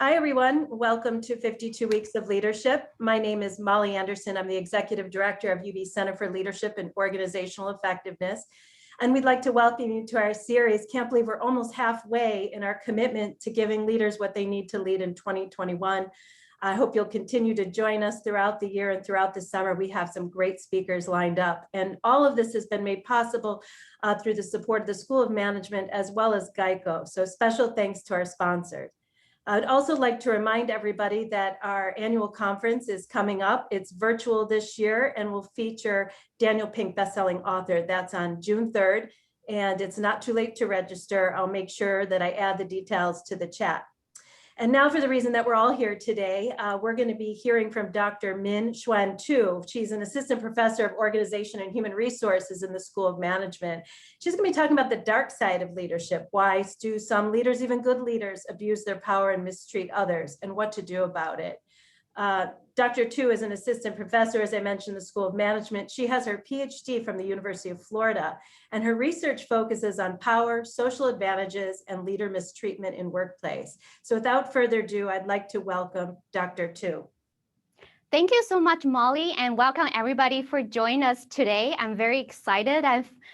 Hi, everyone. Welcome to 52 Weeks of Leadership. My name is Molly Anderson. I'm the Executive Director of UB Center for Leadership and Organizational Effectiveness. And we'd like to welcome you to our series. Can't believe we're almost halfway in our commitment to giving leaders what they need to lead in 2021. I hope you'll continue to join us throughout the year and throughout the summer. We have some great speakers lined up. And all of this has been made possible through the support of the School of Management as well as GEICO. So special thanks to our sponsors. I'd also like to remind everybody that our annual conference is coming up. It's virtual this year and will feature Daniel Pink bestselling author. That's on June 3rd, and it's not too late to register. I'll make sure that I add the details to the chat. And now for the reason that we're all here today, we're going to be hearing from Dr. Min Xuan Tu. She's an assistant professor of organization and human resources in the School of Management. She's going to be talking about the dark side of leadership. Why do some leaders, even good leaders, abuse their power and mistreat others, and what to do about it. Dr. Tu is an assistant professor, as I mentioned, in the School of Management. She has her PhD from the University of Florida, and her research focuses on power, social advantages, and leader mistreatment in workplace. So without further ado, I'd like to welcome Dr. Tu. Thank you so much, Molly, and welcome everybody for joining us today. I'm very excited.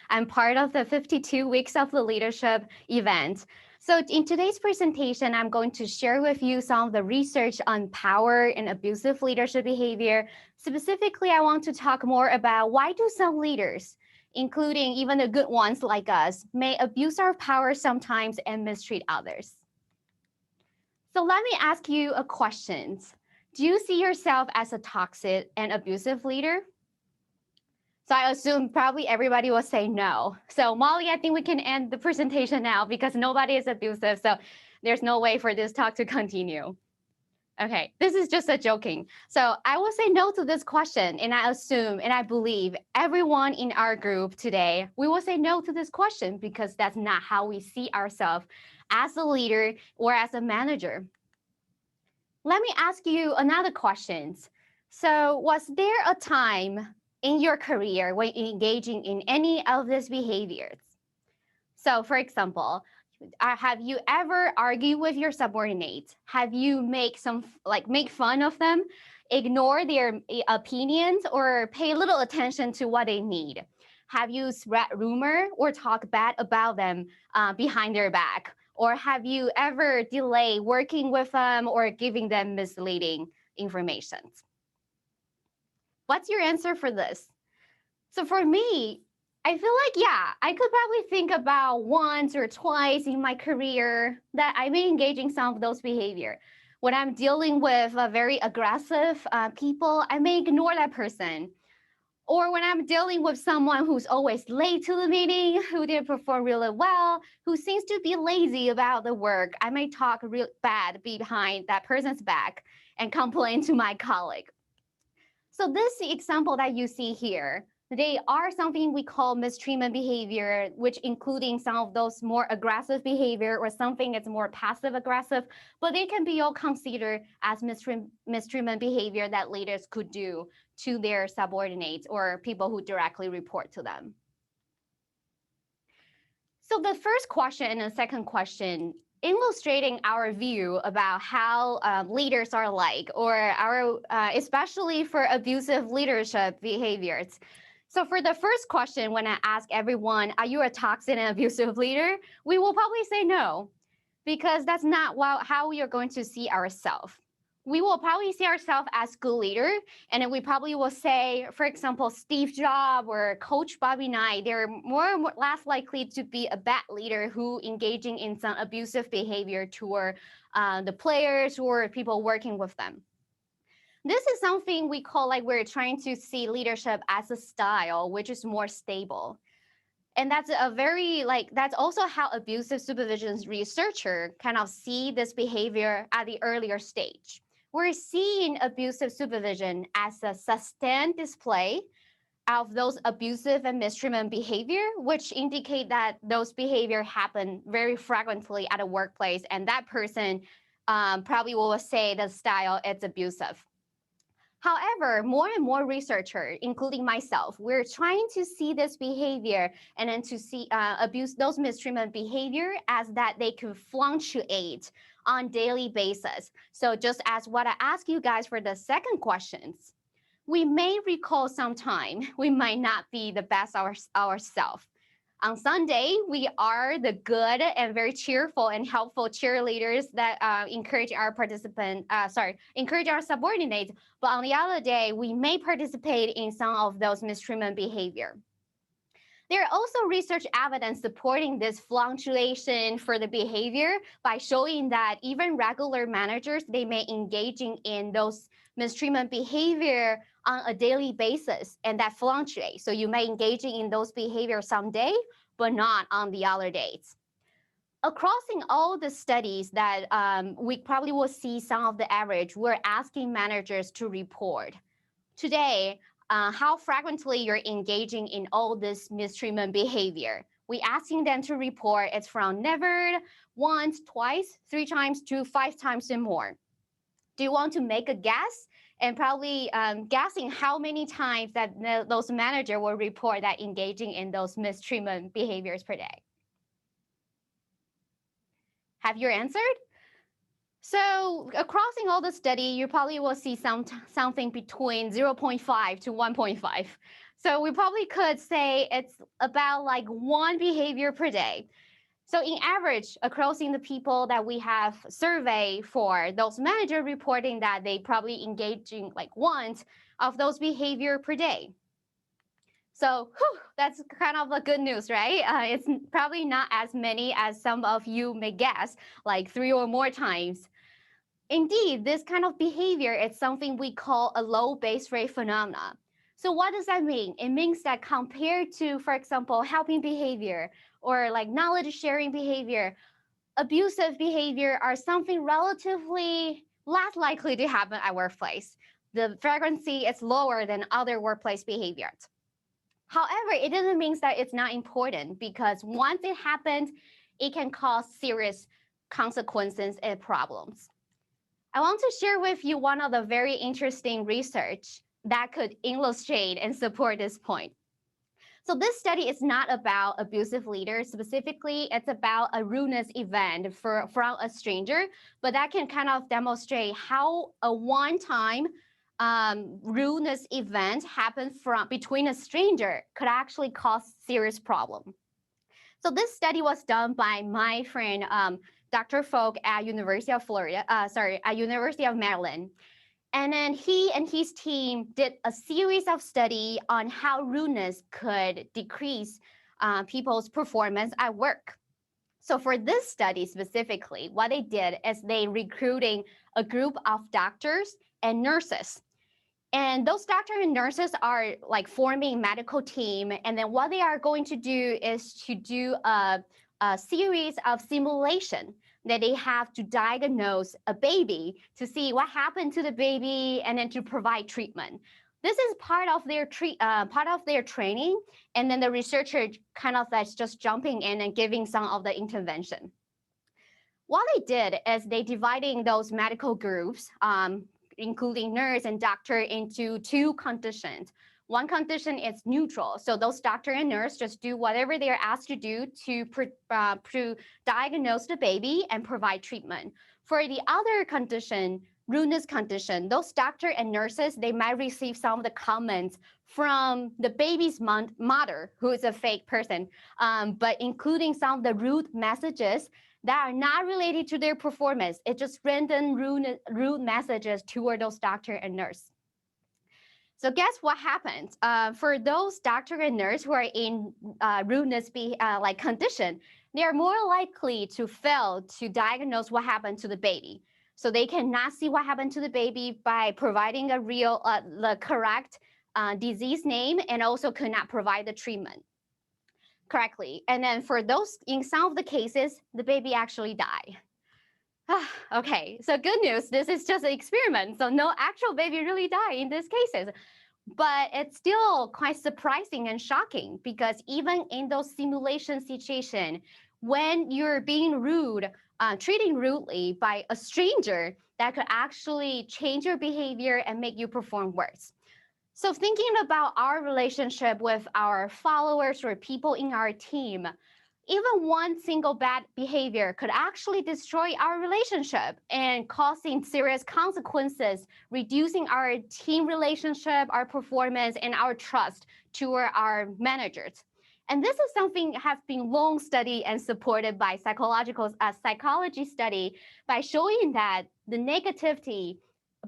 I'm part of the 52 Weeks of the Leadership event. So in today's presentation, I'm going to share with you some of the research on power and abusive leadership behavior. Specifically, I want to talk more about why do some leaders, including even the good ones like us, may abuse our power sometimes and mistreat others. So let me ask you a question. Do you see yourself as a toxic and abusive leader? So I assume probably everybody will say no. So Molly, I think we can end the presentation now because nobody is abusive. So there's no way for this talk to continue. Okay, this is just a joking. So I will say no to this question, and I assume and I believe everyone in our group today, we will say no to this question because that's not how we see ourselves as a leader or as a manager. Let me ask you another question. So was there a time in your career when engaging in any of these behaviors? So for example, have you ever argued with your subordinates? Have you make fun of them, ignore their opinions, or pay little attention to what they need? Have you spread rumor or talk bad about them behind their back? Or have you ever delayed working with them or giving them misleading information? What's your answer for this? So for me, I feel like, yeah, I could probably think about once or twice in my career that I may engage in some of those behavior. When I'm dealing with very aggressive people, I may ignore that person. Or when I'm dealing with someone who's always late to the meeting, who didn't perform really well, who seems to be lazy about the work, I may talk real bad behind that person's back and complain to my colleague. So this example that you see here, they are something we call mistreatment behavior, which including some of those more aggressive behavior or something that's more passive aggressive, but they can be all considered as mistreatment behavior that leaders could do to their subordinates or people who directly report to them. So the first question and the second question illustrating our view about how leaders are like, or our especially for abusive leadership behaviors. So for the first question, when I ask everyone, are you a toxic and abusive leader? We will probably say no, because that's not how we are going to see ourselves. We will probably see ourselves as good leader, and then we probably will say, for example, Steve Jobs or Coach Bobby Knight, they're more less likely to be a bad leader who engaging in some abusive behavior toward the players or people working with them. This is something we call we're trying to see leadership as a style, which is more stable. And that's that's also how abusive supervision researcher kind of see this behavior at the earlier stage. We're seeing abusive supervision as a sustained display of those abusive and mistreatment behavior, which indicate that those behavior happen very frequently at a workplace, and that person probably will say the style is abusive. However, more and more researchers, including myself, we're trying to see this behavior and then to see abuse, those mistreatment behavior as that they could fluctuate on daily basis. So just as what I asked you guys for the second questions, we may recall sometime we might not be the best ourselves. On Sunday, we are the good and very cheerful and helpful cheerleaders that encourage our encourage our subordinates. But on the other day, we may participate in some of those mistreatment behavior. There are also research evidence supporting this fluctuation for the behavior by showing that even regular managers, they may engaging in those mistreatment behavior on a daily basis, and that fluctuates. So you may engaging in those behaviors someday, but not on the other days. Across all the studies that we probably will see some of the average, we're asking managers to report. Today, how frequently you're engaging in all this mistreatment behavior. We asking them to report. It's from never, once, twice, 3 times to 5 times and more. Do you want to make a guess? And probably guessing how many times that those managers will report that engaging in those mistreatment behaviors per day. Have you answered? So across all the study, you probably will see something between 0.5 to 1.5. So we probably could say it's about like 1 behavior per day. So in average, across the people that we have surveyed for, those managers reporting that they probably engaging like 1 of those behavior per day. So that's kind of a good news, right? It's probably not as many as some of you may guess, like 3 or more times. Indeed, this kind of behavior is something we call a low base rate phenomena. So what does that mean? It means that compared to, for example, helping behavior or like knowledge sharing behavior, abusive behavior are something relatively less likely to happen at workplace. The frequency is lower than other workplace behaviors. However, it doesn't mean that it's not important, because once it happens, it can cause serious consequences and problems. I want to share with you one of the very interesting research that could illustrate and support this point. So this study is not about abusive leaders specifically. It's about a rudeness event from a stranger, but that can kind of demonstrate how a one-time rudeness event happens between a stranger could actually cause serious problem. So this study was done by my friend, Dr. Folk at University of Maryland. And then he and his team did a series of studies on how rudeness could decrease people's performance at work. So for this study specifically, what they did is they recruiting a group of doctors and nurses. And those doctors and nurses are like forming medical team. And then what they are going to do is to do a series of simulation that they have to diagnose a baby to see what happened to the baby and then to provide treatment. This is part of their training, and then the researcher kind of that's just jumping in and giving some of the intervention. What they did is they dividing those medical groups, including nurse and doctor, into 2 conditions. One condition is neutral. So those doctor and nurse just do whatever they're asked to do to diagnose the baby and provide treatment. For the other condition, rudeness condition, those doctor and nurses, they might receive some of the comments from the baby's mother, who is a fake person, but including some of the rude messages that are not related to their performance. It's just random rude messages toward those doctor and nurse. So guess what happens? For those doctor and nurse who are in rudeness condition, they are more likely to fail to diagnose what happened to the baby. So they cannot see what happened to the baby by providing the correct disease name, and also could not provide the treatment correctly. And then for those, in some of the cases, the baby actually died. Okay, so good news, this is just an experiment. So no actual baby really died in these cases. But it's still quite surprising and shocking, because even in those simulation situations, when you're being rude treating rudely by a stranger that could actually change your behavior and make you perform worse. So thinking about our relationship with our followers or people in our team, even one single bad behavior could actually destroy our relationship and causing serious consequences, reducing our team relationship, our performance, and our trust toward our managers. And this is something that has been long studied and supported by psychology study by showing that the negativity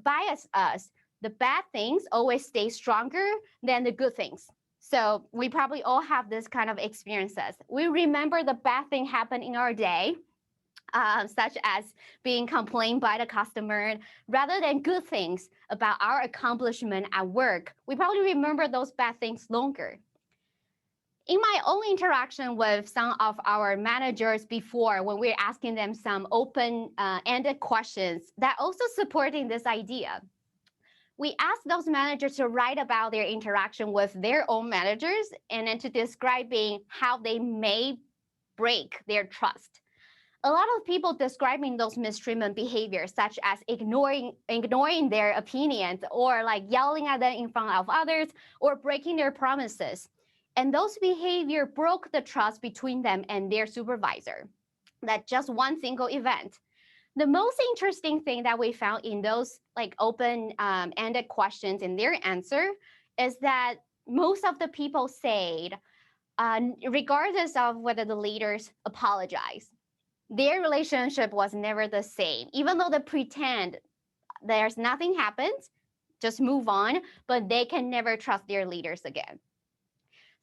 bias us. The bad things always stay stronger than the good things. So we probably all have this kind of experiences. We remember the bad thing happened in our day, such as being complained by the customer, rather than good things about our accomplishment at work. We probably remember those bad things longer. In my own interaction with some of our managers before, when we're asking them some open-ended questions that also supporting this idea, we ask those managers to write about their interaction with their own managers and then to describing how they may break their trust. A lot of people describing those mistreatment behaviors, such as ignoring their opinions or like yelling at them in front of others or breaking their promises. And those behavior broke the trust between them and their supervisor. That just one single event. The most interesting thing that we found in those like open-ended questions in their answer is that most of the people said, regardless of whether the leaders apologize, their relationship was never the same. Even though they pretend there's nothing happens, just move on, but they can never trust their leaders again.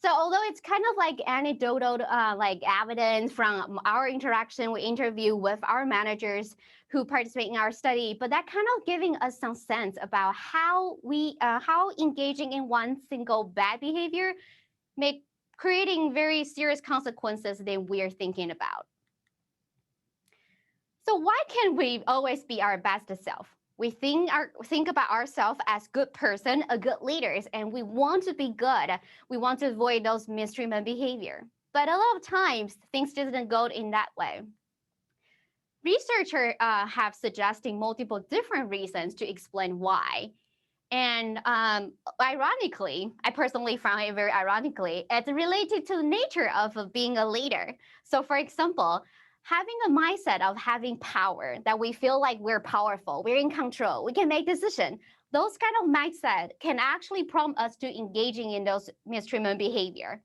So although it's kind of like anecdotal like evidence from our interaction, we interview with our managers who participate in our study, but that kind of giving us some sense about how engaging in one single bad behavior make creating very serious consequences than we're thinking about. So why can't we always be our best self? We think about ourselves as good person, a good leaders, and we want to be good. We want to avoid those mistreatment behavior. But a lot of times, things didn't go in that way. Researchers have suggested multiple different reasons to explain why. And ironically, I personally found it very ironically, it's related to the nature of being a leader. So for example, having a mindset of having power, that we feel like we're powerful, we're in control, we can make decisions. Those kind of mindset can actually prompt us to engaging in those mistreatment behavior.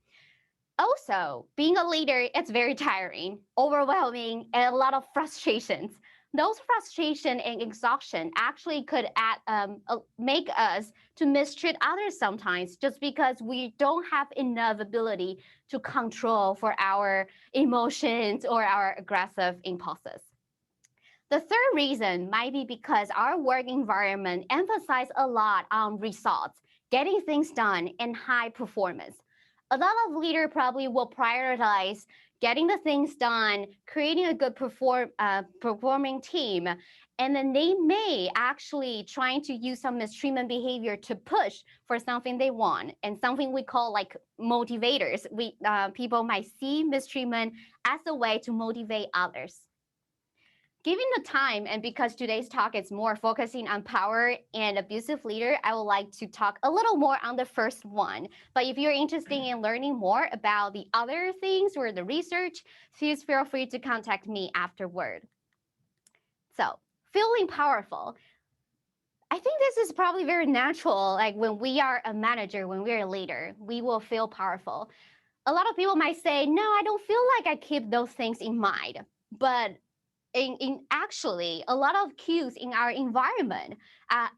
Also, being a leader, it's very tiring, overwhelming, and a lot of frustrations. Those frustration and exhaustion actually could make us to mistreat others sometimes just because we don't have enough ability to control for our emotions or our aggressive impulses. The third reason might be because our work environment emphasizes a lot on results, getting things done, and high performance. A lot of leaders probably will prioritize getting the things done, creating a good performing team, and then they may actually trying to use some mistreatment behavior to push for something they want, and something we call like motivators. People might see mistreatment as a way to motivate others. Given the time, and because today's talk is more focusing on power and abusive leader, I would like to talk a little more on the first one. But if you're interested in learning more about the other things or the research, please feel free to contact me afterward. So, feeling powerful. I think this is probably very natural. Like when we are a manager, when we're a leader, we will feel powerful. A lot of people might say, no, I don't feel like I keep those things in mind. But in actually, a lot of cues in our environment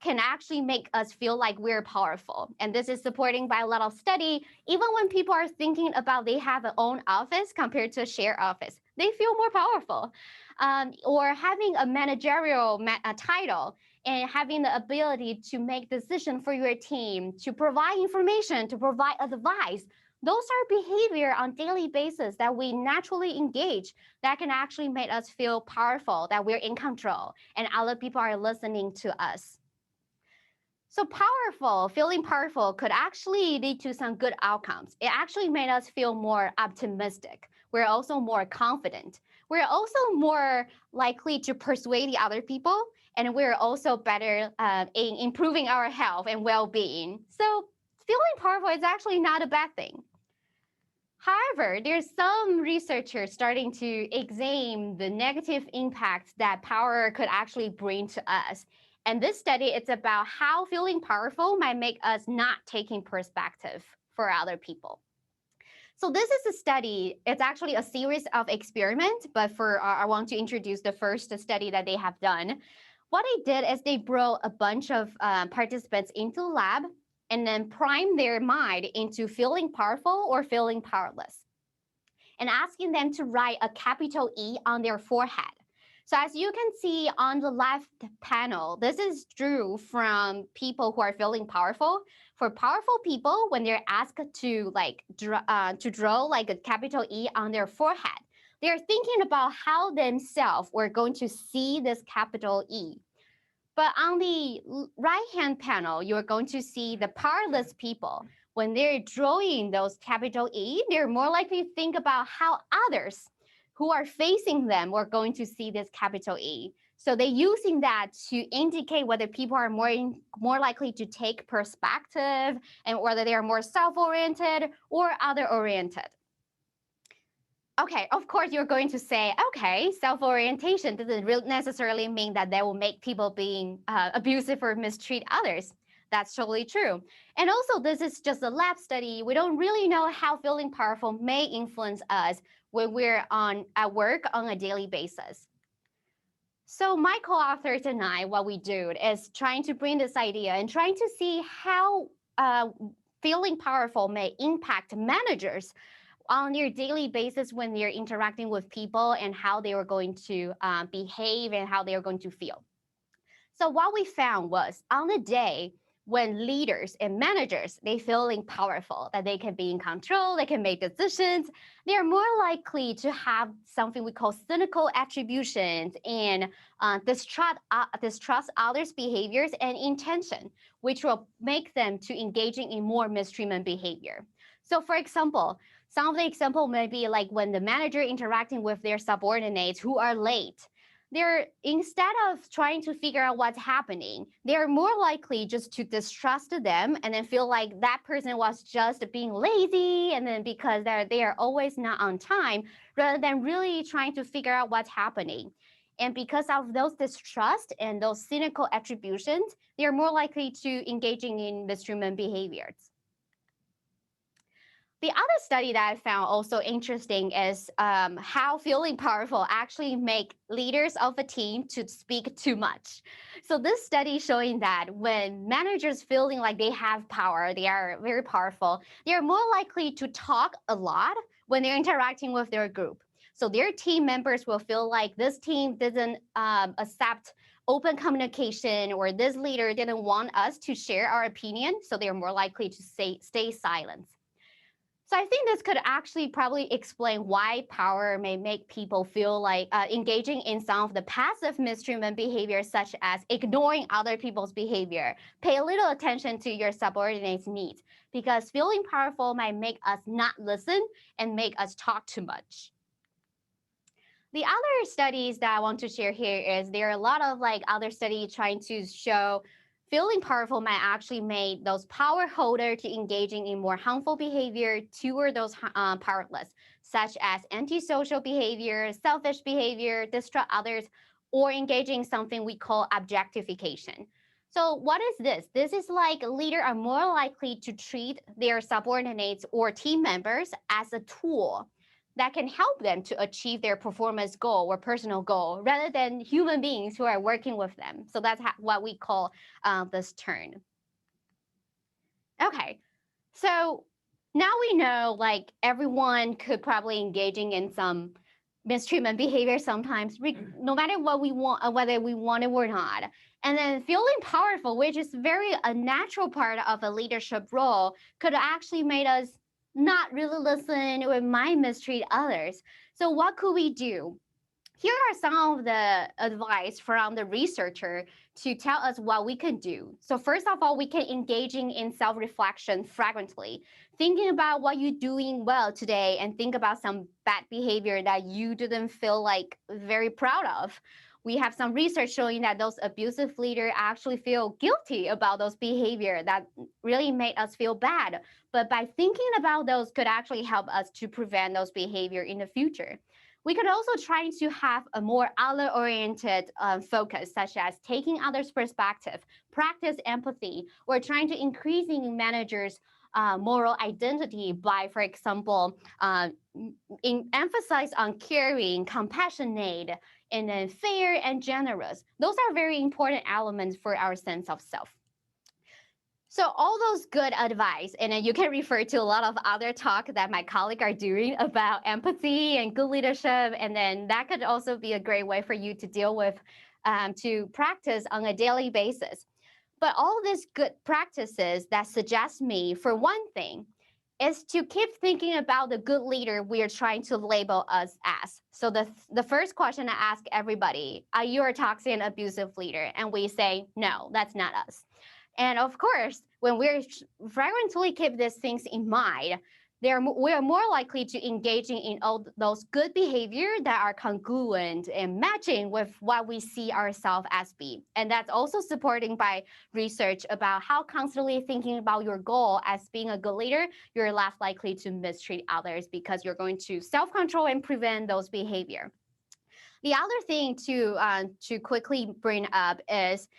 can actually make us feel like we're powerful. And this is supported by a lot of study. Even when people are thinking about they have their own office compared to a shared office, they feel more powerful. Or having a managerial title and having the ability to make decisions for your team, to provide information, to provide advice. Those are behavior on daily basis that we naturally engage that can actually make us feel powerful, that we're in control, and other people are listening to us. So feeling powerful could actually lead to some good outcomes. It actually made us feel more optimistic. We're also more confident. We're also more likely to persuade the other people, and we're also better in improving our health and well-being. So feeling powerful is actually not a bad thing. However, there's some researchers starting to examine the negative impacts that power could actually bring to us. And this study, it's about how feeling powerful might make us not taking perspective for other people. So this is a study, it's actually a series of experiments, but I want to introduce the first study that they have done. What they did is they brought a bunch of participants into the lab and then prime their mind into feeling powerful or feeling powerless, and asking them to write a capital E on their forehead. So as you can see on the left panel, this is drew from people who are feeling powerful. For powerful people, when they're asked to draw like a capital E on their forehead, they're thinking about how themselves were going to see this capital E. But on the right-hand panel, you're going to see the powerless people. When they're drawing those capital E, they're more likely to think about how others who are facing them are going to see this capital E. So they're using that to indicate whether people are more likely to take perspective and whether they are more self-oriented or other-oriented. Okay, of course, you're going to say, okay, self-orientation doesn't really necessarily mean that they will make people being abusive or mistreat others. That's totally true. And also, this is just a lab study. We don't really know how feeling powerful may influence us when we're at work on a daily basis. So my co-authors and I, what we do is trying to bring this idea and trying to see how feeling powerful may impact managers on their daily basis when they're interacting with people and how they are going to behave and how they are going to feel. So what we found was on the day when leaders and managers, they feeling powerful, that they can be in control, they can make decisions, they're more likely to have something we call cynical attributions and distrust others' behaviors and intention, which will make them to engaging in more mistreatment behavior. So for example, some of the example may be like when the manager interacting with their subordinates who are late, they're, instead of trying to figure out what's happening, they're more likely just to distrust them and then feel like that person was just being lazy and then because they are always not on time, rather than really trying to figure out what's happening. And because of those distrust and those cynical attributions, they're more likely to engaging in mistreatment behaviors. The other study that I found also interesting is how feeling powerful actually make leaders of a team to speak too much. So this study showing that when managers feeling like they have power, they are very powerful, they are more likely to talk a lot when they're interacting with their group. So their team members will feel like this team doesn't accept open communication, or this leader didn't want us to share our opinion, so they're more likely to stay silent. So I think this could actually probably explain why power may make people feel like engaging in some of the passive mistreatment behaviors, such as ignoring other people's behavior, pay little attention to your subordinates' needs, because feeling powerful might make us not listen and make us talk too much. The other studies that I want to share here is there are a lot of other studies trying to show feeling powerful might actually make those power holders to engaging in more harmful behavior toward those powerless, such as antisocial behavior, selfish behavior, distrust others, or engaging in something we call objectification. So what is this? This is like leaders are more likely to treat their subordinates or team members as a tool that can help them to achieve their performance goal or personal goal rather than human beings who are working with them. So that's what we call this term. Okay, so now we know everyone could probably engaging in some mistreatment behavior sometimes, no matter what we want, whether we want it or not. And then feeling powerful, which is very a natural part of a leadership role, could actually make us not really listen or might mistreat others. So what could we do? here are some of the advice from the researcher to tell us what we can do. So first of all, we can engaging in self-reflection frequently, thinking about what you're doing well today and think about some bad behavior that you didn't feel like very proud of. We have some research showing that those abusive leaders actually feel guilty about those behavior that really made us feel bad. But by thinking about those could actually help us to prevent those behavior in the future. We could also try to have a more other-oriented focus, such as taking others' perspective, practice empathy, or trying to increasing managers' moral identity by, for example, emphasize on caring, compassionate, and then fair and generous. Those are very important elements for our sense of self. So all those good advice, and then you can refer to a lot of other talk that my colleagues are doing about empathy and good leadership, and then that could also be a great way for you to deal with, to practice on a daily basis. But all these good practices that suggest me, for one thing, is to keep thinking about the good leader we are trying to label us as. So the first question I ask everybody, are you a toxic and abusive leader? And we say, no, that's not us. And of course, when we're frequently keep these things in mind, we are more likely to engaging in all those good behavior that are congruent and matching with what we see ourselves as being. And that's also supporting by research about how constantly thinking about your goal as being a good leader, you're less likely to mistreat others because you're going to self-control and prevent those behavior. The other thing to quickly bring up is,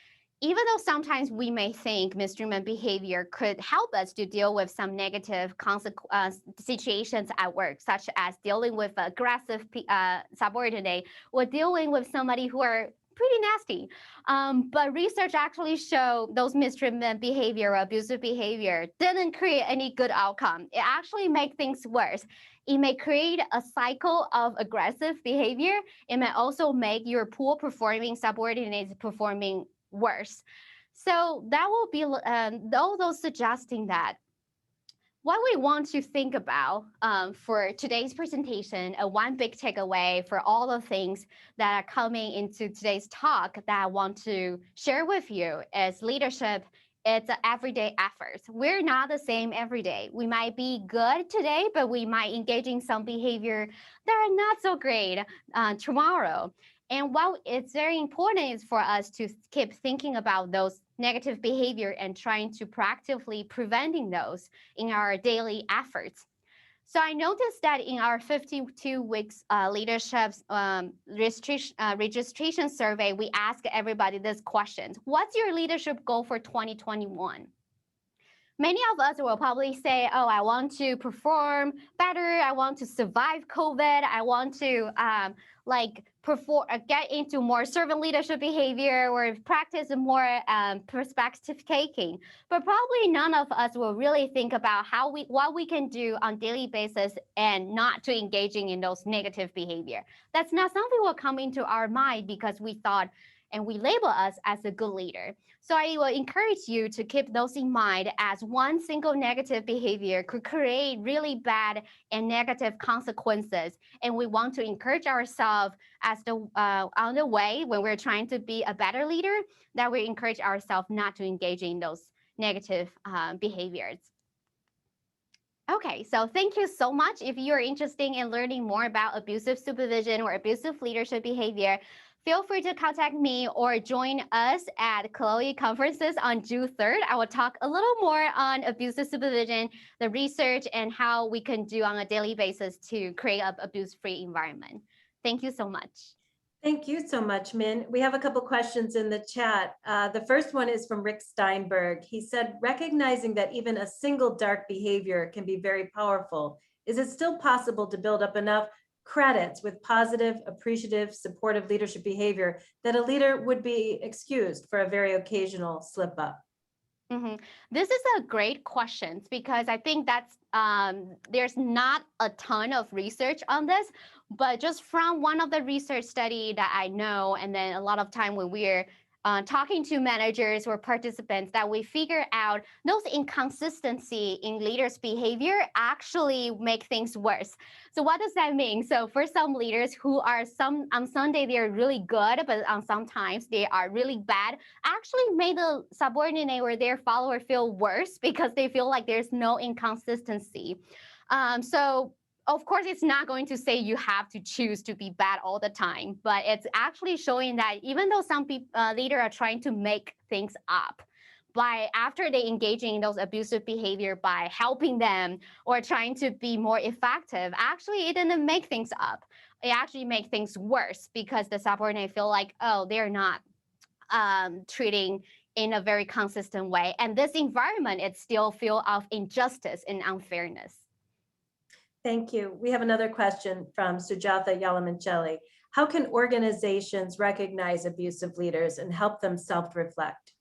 even though sometimes we may think mistreatment behavior could help us to deal with some negative situations at work, such as dealing with aggressive subordinate or dealing with somebody who are pretty nasty. But research actually showed those mistreatment behavior or abusive behavior didn't create any good outcome. It actually makes things worse. It may create a cycle of aggressive behavior. It may also make your poor performing subordinates performing worse. So that will be all those suggesting that what we want to think about for today's presentation, one big takeaway for all the things that are coming into today's talk that I want to share with you is leadership. It's an everyday effort. We're not the same every day. We might be good today, but we might engage in some behavior that are not so great tomorrow. And what it's very important is for us to keep thinking about those negative behavior and trying to proactively preventing those in our daily efforts. So I noticed that in our 52 weeks leadership registration survey, we ask everybody this question: what's your leadership goal for 2021? Many of us will probably say, oh, I want to perform better. I want to survive COVID. I want to get into more servant leadership behavior or practice more perspective taking. But probably none of us will really think about what we can do on daily basis and not to engaging in those negative behavior. That's not something will come into our mind because we thought and we label us as a good leader. So I will encourage you to keep those in mind, as one single negative behavior could create really bad and negative consequences. And we want to encourage ourselves as on the way when we're trying to be a better leader, that we encourage ourselves not to engage in those negative behaviors. Okay, so thank you so much. If you're interested in learning more about abusive supervision or abusive leadership behavior, feel free to contact me or join us at CLOE conferences on June 3rd. I will talk a little more on abusive supervision, the research, and how we can do on a daily basis to create an abuse-free environment. Thank you so much. Thank you so much, Min. We have a couple questions in the chat. The first one is from Rick Steinberg. He said, recognizing that even a single dark behavior can be very powerful, is it still possible to build up enough credits with positive, appreciative, supportive leadership behavior that a leader would be excused for a very occasional slip up? Mm-hmm. This is a great question because I think that's there's not a ton of research on this, but just from one of the research study that I know, and then a lot of time when we're talking to managers or participants that we figure out those inconsistency in leaders' behavior actually make things worse. So what does that mean? So for some leaders who are on Sunday, they're really good, but on sometimes they are really bad, actually made the subordinate or their follower feel worse because they feel like there's no inconsistency. So of course, it's not going to say you have to choose to be bad all the time, but it's actually showing that even though some leaders are trying to make things up, after they engaging in those abusive behavior by helping them or trying to be more effective, actually it didn't make things up. It actually make things worse because the subordinate feel like, oh, they're not treating in a very consistent way. And this environment, it still feel of injustice and unfairness. Thank you. We have another question from Sujatha Yalamancheli. How can organizations recognize abusive leaders and help them self-reflect?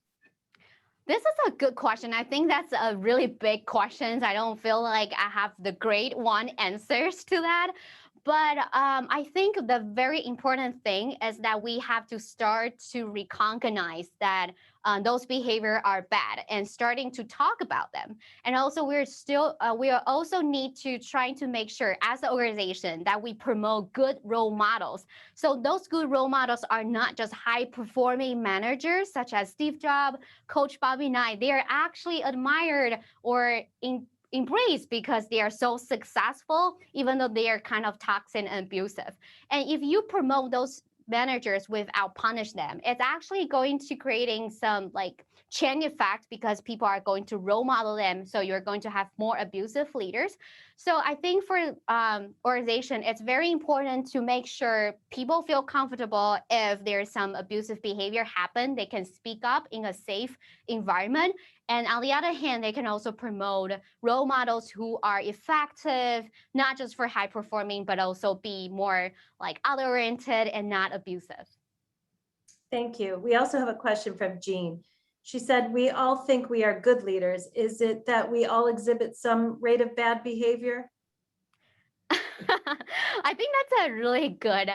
This is a good question. I think that's a really big question. I don't feel like I have the great one answers to that. But I think the very important thing is that we have to start to recognize that those behavior are bad and starting to talk about them. And also we also need to try to make sure as an organization that we promote good role models. So those good role models are not just high performing managers such as Steve Jobs, Coach Bobby Knight. They are actually admired or embraced because they are so successful, even though they are kind of toxic and abusive. And if you promote those managers without punish them, it's actually going to creating some like chain effect because people are going to role model them. So you're going to have more abusive leaders. So I think for organization, it's very important to make sure people feel comfortable if there's some abusive behavior happen, they can speak up in a safe environment. And on the other hand, they can also promote role models who are effective, not just for high performing, but also be more like other oriented and not abusive. Thank you. We also have a question from Jean. She said, we all think we are good leaders. Is it that we all exhibit some rate of bad behavior? I think that's a really good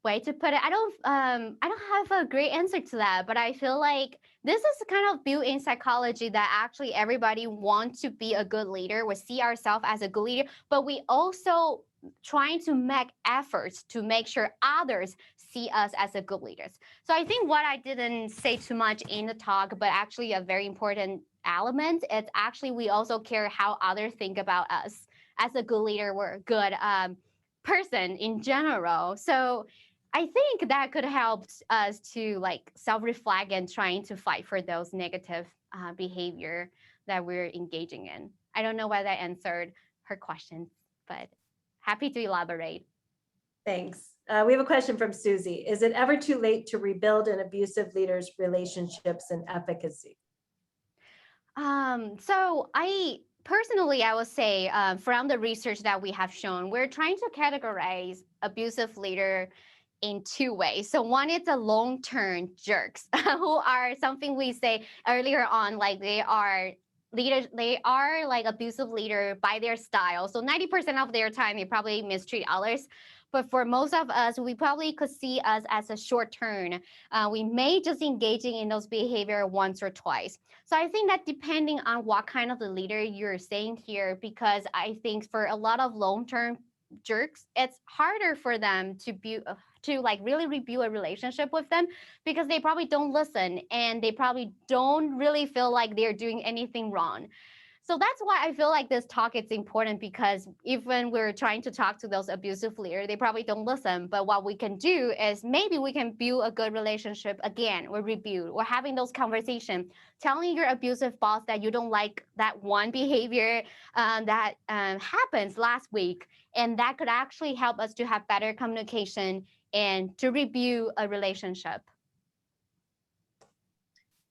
way to put it. I don't have a great answer to that, but I feel like this is kind of built in psychology that actually everybody wants to be a good leader. We see ourselves as a good leader, but we also trying to make efforts to make sure others see us as a good leaders. So I think what I didn't say too much in the talk, but actually a very important element, is actually we also care how others think about us as a good leader or a good person in general. So I think that could help us to like self-reflect and trying to fight for those negative behavior that we're engaging in. I don't know whether I answered her questions, but happy to elaborate. Thanks. We have a question from Susie. Is it ever too late to rebuild an abusive leader's relationships and efficacy? So personally, I would say from the research that we have shown, we're trying to categorize abusive leader in two ways. So one is the long-term jerks who are something we say earlier on, like they are leaders, they are like abusive leader by their style. So 90% of their time, they probably mistreat others. But for most of us, we probably could see us as a short term. We may just engaging in those behavior once or twice. So I think that depending on what kind of the leader you're saying here, because I think for a lot of long-term jerks, it's harder for them to like really rebuild a relationship with them because they probably don't listen and they probably don't really feel like they're doing anything wrong. So that's why I feel like this talk is important, because even we're trying to talk to those abusive leaders, they probably don't listen. But what we can do is maybe we can build a good relationship again, or rebuild, or having those conversations, telling your abusive boss that you don't like that one behavior that happens last week. And that could actually help us to have better communication and to rebuild a relationship.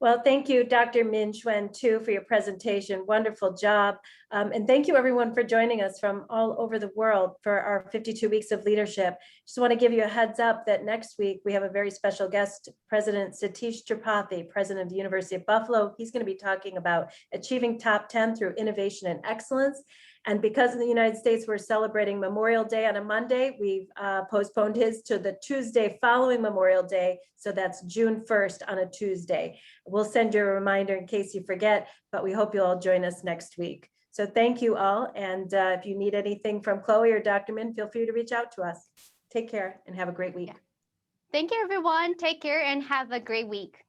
Well, thank you, Dr. Min Xuan, too, for your presentation. Wonderful job. And thank you, everyone, for joining us from all over the world for our 52 Weeks of Leadership. Just want to give you a heads up that next week we have a very special guest, President Satish Tripathi, President of the University of Buffalo. He's going to be talking about achieving top 10 through innovation and excellence. And because in the United States, we're celebrating Memorial Day on a Monday, we've postponed his to the Tuesday following Memorial Day. So that's June 1st on a Tuesday. We'll send you a reminder in case you forget, but we hope you'll all join us next week. So thank you all. And if you need anything from Chloe or Dr. Min, feel free to reach out to us. Take care and have a great week. Thank you, everyone. Take care and have a great week.